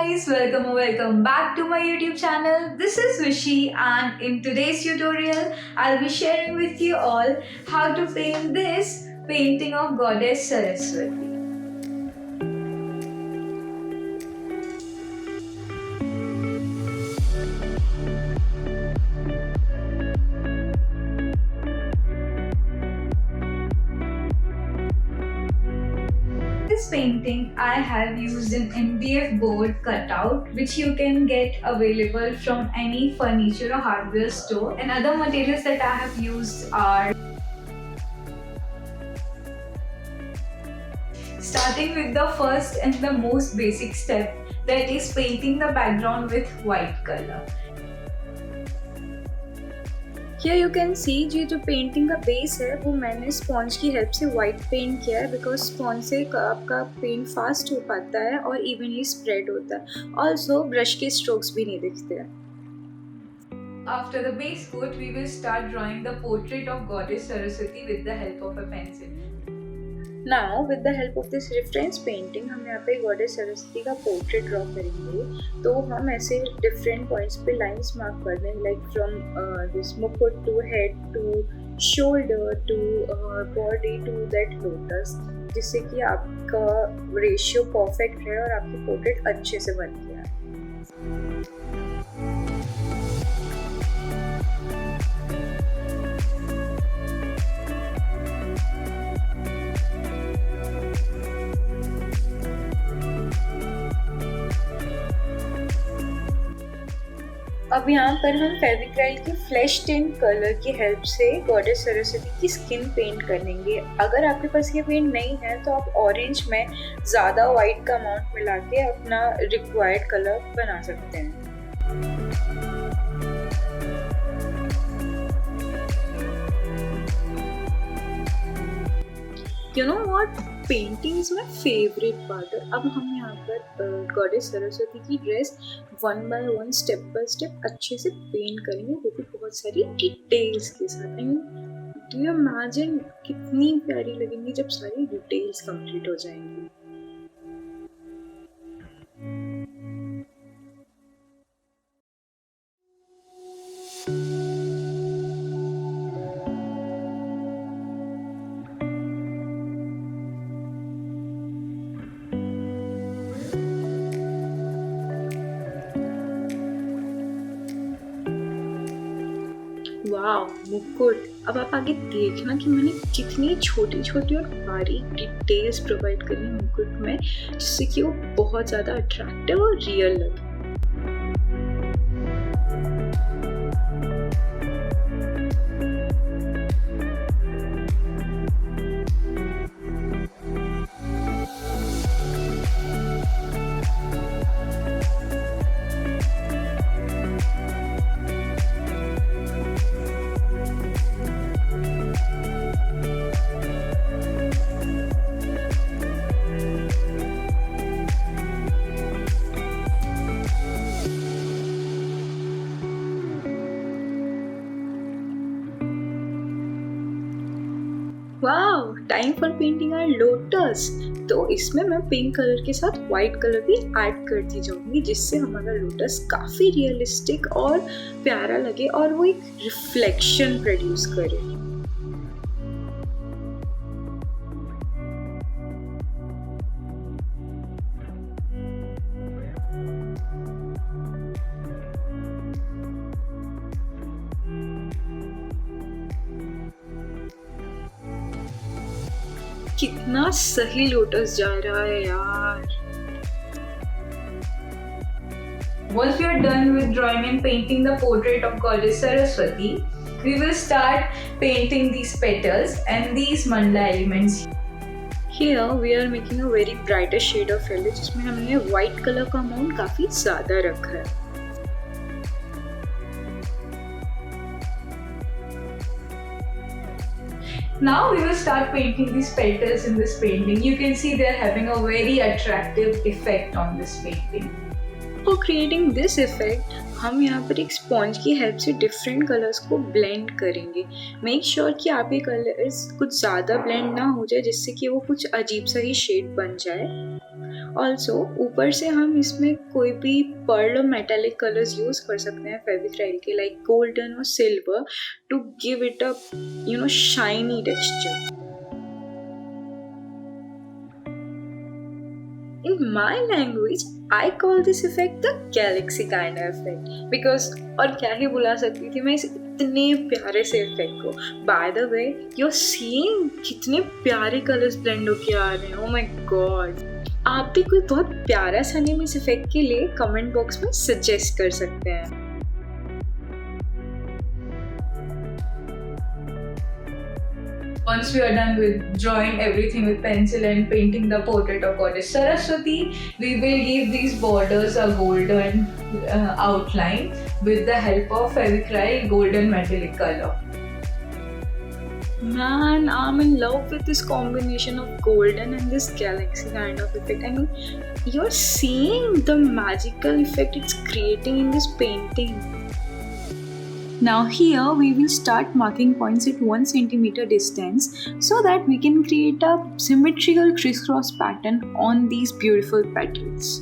guys, welcome back to my YouTube channel. This is VISHI, and in today's tutorial I'll be sharing with you all how to paint this painting of goddess Saraswati. This painting I have used an MDF board cutout, which you can get available from any furniture or hardware store. And other materials that I have used are starting with the first and the most basic step, that is painting the background with white color. Here you can see जो painting का base है वो मैंने sponge की help से white paint किया है, because sponge से आपका पेंट फास्ट हो पाता है और इवनली स्प्रेड होता है. ऑल्सो ब्रश के स्ट्रोक्स भी नहीं दिखते हैं. After the base coat, we will start drawing the portrait of goddess Saraswati with the help of a pencil. Now with the help of this reference painting हम यहाँ पे गॉडेस सरस्वती का portrait draw करेंगे. तो हम ऐसे डिफरेंट पॉइंट्स पे lines mark कर देंगे, लाइक फ्रॉम दिस मुकुट to head to shoulder to body to that lotus, जिससे कि आपका रेशियो परफेक्ट है और आपकी पोर्ट्रेट अच्छे से बन गया है. अब यहाँ पर हम फेविक्राइल की फ्लैश टिंट कलर की हेल्प से गॉडेस सरस्वती की स्किन पेंट करेंगे. अगर आपके पास ये पेंट नहीं है तो आप ऑरेंज में ज़्यादा वाइट का अमाउंट मिला के अपना रिक्वायर्ड कलर बना सकते हैं. You know what? Painting is my favourite part. अब हम यहाँ पर गॉडेस सरस्वती की dress 1 by 1 step by step अच्छे से पेंट करेंगे, वो भी बहुत सारी डिटेल्स के साथ. I mean, do you imagine कितनी प्यारी लगेंगी जब सारी डिटेल्स कंप्लीट हो जाएंगी. वाह मुकुट. अब आप आगे देखना कि मैंने कितनी छोटी छोटी और बारीक डिटेल्स प्रोवाइड करी है मुकुट में, जिससे कि वो बहुत ज़्यादा अट्रैक्टिव और रियल लगे. Wow, time for painting our lotus. तो इसमें मैं पिंक कलर के साथ वाइट कलर भी ऐड करती जाऊंगी, जिससे हमारा लोटस काफ़ी रियलिस्टिक और प्यारा लगे और वो एक रिफ्लेक्शन प्रोड्यूस करे. कितना सही लोटस जा रहा है यार. Once we are done with drawing and painting the portrait of goddess Saraswati, we will start painting these petals and these mandala elements. Here we are making a very brighter shade of yellow, जिसमें हमने white color का amount काफ़ी ज़्यादा रखा है. Now we will start painting these petals in this painting. You can see they are having a very attractive effect on this painting. For creating this effect, हम यहाँ पर एक स्पॉन्ज की हेल्प से डिफरेंट कलर्स को blend करेंगे. Make sure कि आपके कलर्स कुछ ज़्यादा ब्लेंड ना हो जाए, जिससे कि वो कुछ अजीब सा ही शेड बन जाए. ऑल्सो ऊपर से हम इसमें कोई भी पर्ल और मेटालिक कलर्स यूज कर सकते हैं फेविक्राइल के, लाइक गोल्डन और silver, to give it a shiny texture. In my language, I call this effect the galaxy kind of effect because और क्या ही बुला सकती थी मैं इस इतने प्यारे से इफेक्ट को. By the way, you're seeing कितने प्यारे कलर्स ब्लेंड होके आ रहे हैं. Oh my god! आप भी कोई बहुत प्यारा सा नेम इस इफेक्ट के लिए कमेंट बॉक्स में सजेस्ट कर सकते हैं. Once we are done with drawing everything with pencil and painting the portrait of goddess Saraswati, we will give these borders a golden outline with the help of Fevicryl golden metallic color. Man, I'm in love with this combination of golden and this galaxy kind of effect. I mean, you're seeing the magical effect it's creating in this painting. Now here we will start marking points at 1 centimeter distance so that we can create a symmetrical crisscross pattern on these beautiful petals.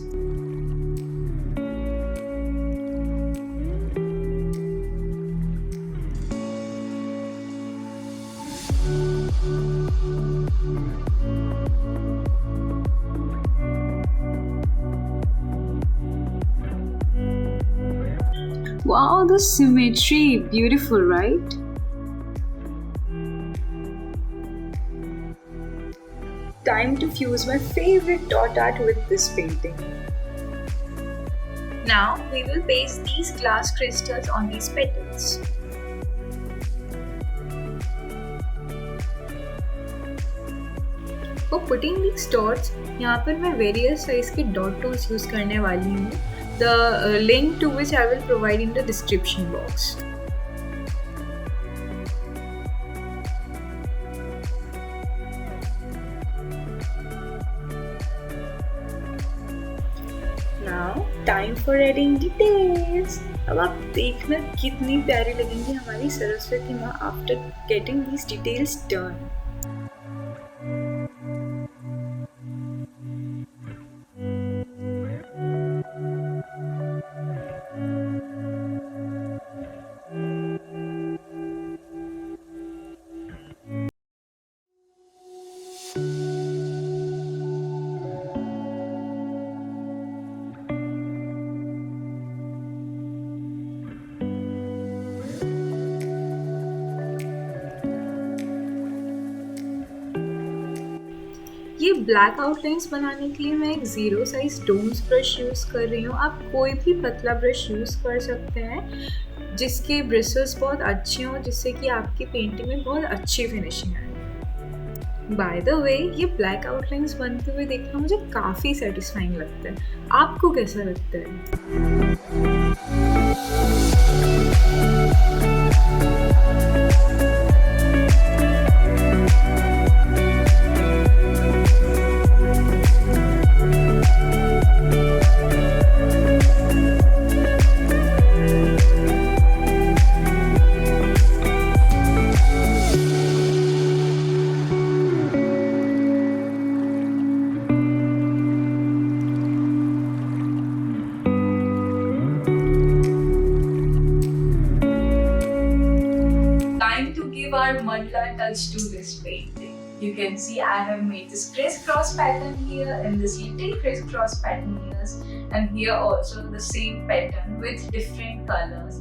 Wow, the symmetry, beautiful, right? Time to fuse my favorite dot art with this painting. Now we will paste these glass crystals on these petals. For putting these dots, यहाँ पर मैं various size के dot tools use करने वाली हूँ. The link to which I will provide in the description box. Now time for adding details. अब आप देखना कितनी प्यारी लगेंगी हमारी सरस्वती माँ after getting these details done. ये ब्लैक आउटलाइंस बनाने के लिए मैं एक 0 साइज डोम्स ब्रश यूज़ कर रही हूँ. आप कोई भी पतला ब्रश यूज़ कर सकते हैं जिसके ब्रिसल्स बहुत अच्छे हों, जिससे कि आपकी पेंटिंग में बहुत अच्छी फिनिशिंग आए. बाय द वे, ये ब्लैक आउटलाइंस बनते हुए देखना मुझे काफ़ी सेटिस्फाइंग लगता है. आपको कैसा लगता है? Give our mandala touch to this painting. You can see I have made this crisscross pattern here and this little crisscross pattern here, and here also the same pattern with different colors.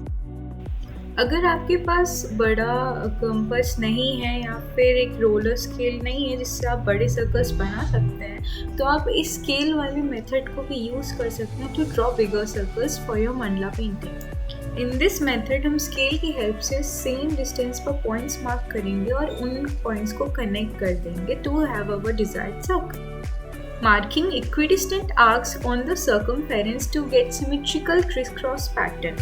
अगर आपके पास बड़ा compass नहीं है या फिर एक roller scale नहीं है जिससे आप बड़े सर्कल्स बना सकते हैं, तो आप इस स्केल वाले मेथड को भी यूज़ कर सकते हैं to draw bigger circles for your mandala painting. In this method हम स्केल की हेल्प से सेम डिस्टेंस पर पॉइंट्स मार्क करेंगे और उन पॉइंट्स को कनेक्ट कर देंगे to have our desired circle. Marking equidistant arcs on the circumference to get symmetrical crisscross pattern.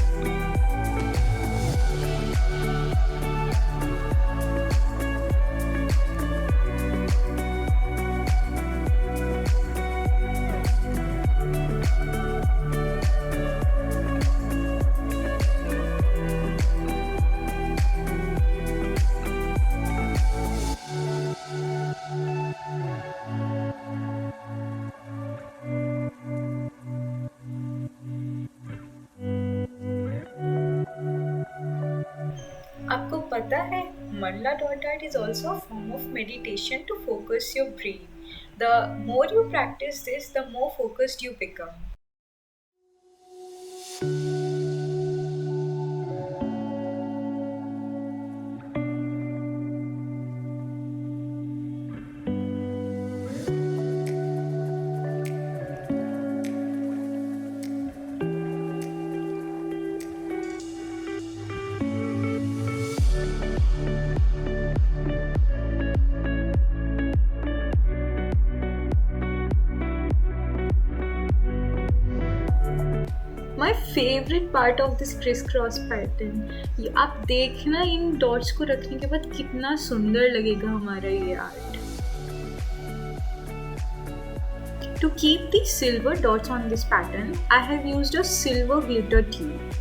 पता है mandala dot art is also a form of meditation to focus your brain. The more you practice this the more focused you become. My favorite part of this crisscross pattern, ये आप देखना इन dots को रखने के बाद कितना सुंदर लगेगा हमारा ये art. To keep the silver dots on this pattern, I have used a silver glitter tube.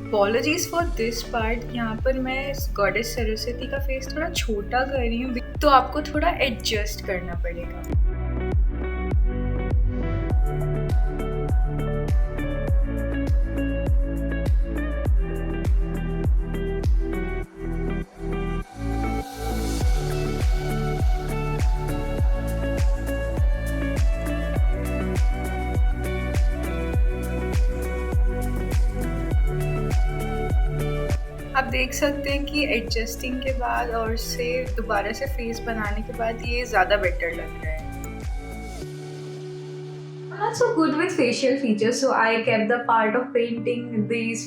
Apologies for this part. यहाँ पर मैं गॉडेस सरस्वती का फेस थोड़ा छोटा कर रही हूँ, तो आपको थोड़ा एडजस्ट करना पड़ेगा. आप देख सकते हैं कि एडजस्टिंग के बाद और से दोबारा से फेस बनाने के बाद ये ज़्यादा बेटर लग रहा है. I'm not so good with facial features, so I kept the part of painting these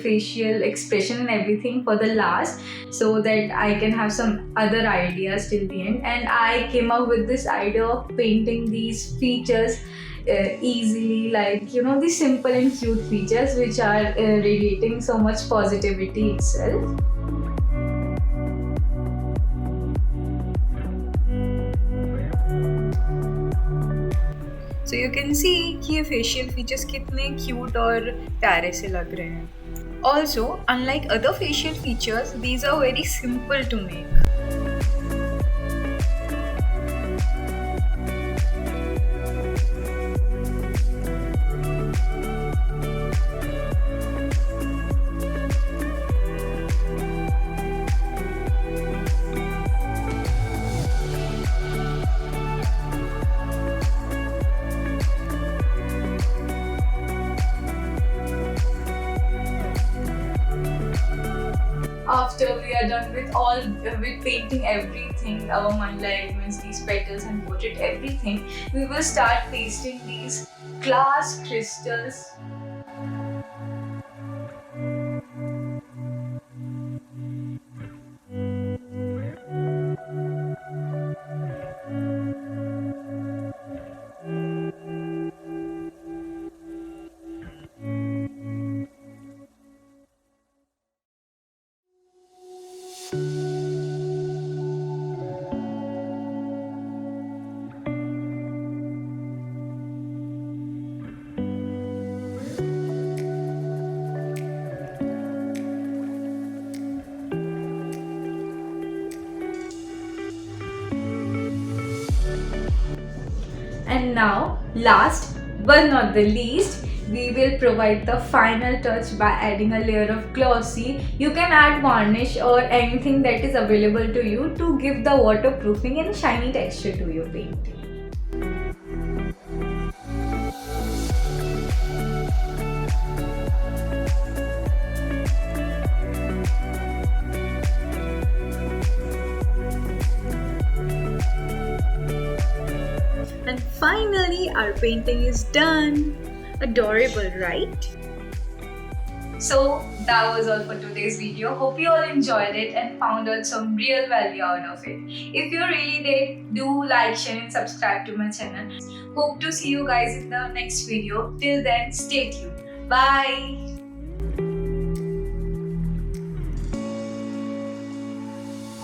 facial expression and everything for the last, so that I can have some other ideas till the end. And I came up with this idea of painting these features easily, like the simple and cute features which are radiating so much positivity itself. So you can see कि ये facial features कितने cute और प्यारे से लग रहे हैं. Also, unlike other facial features, these are very simple to make. After we are are done with painting everything, our mandala elements, these petals and portrait, everything, we will start pasting these glass crystals. And now, last but not the least, we will provide the final touch by adding a layer of glossy. You can add varnish or anything that is available to you to give the waterproofing and shiny texture to your painting. And finally, our painting is done. Adorable, right? So that was all for today's video. Hope you all enjoyed it and found out some real value out of it. If you really did, do like, share and subscribe to my channel. Hope to see you guys in the next video. Till then, stay tuned. Bye.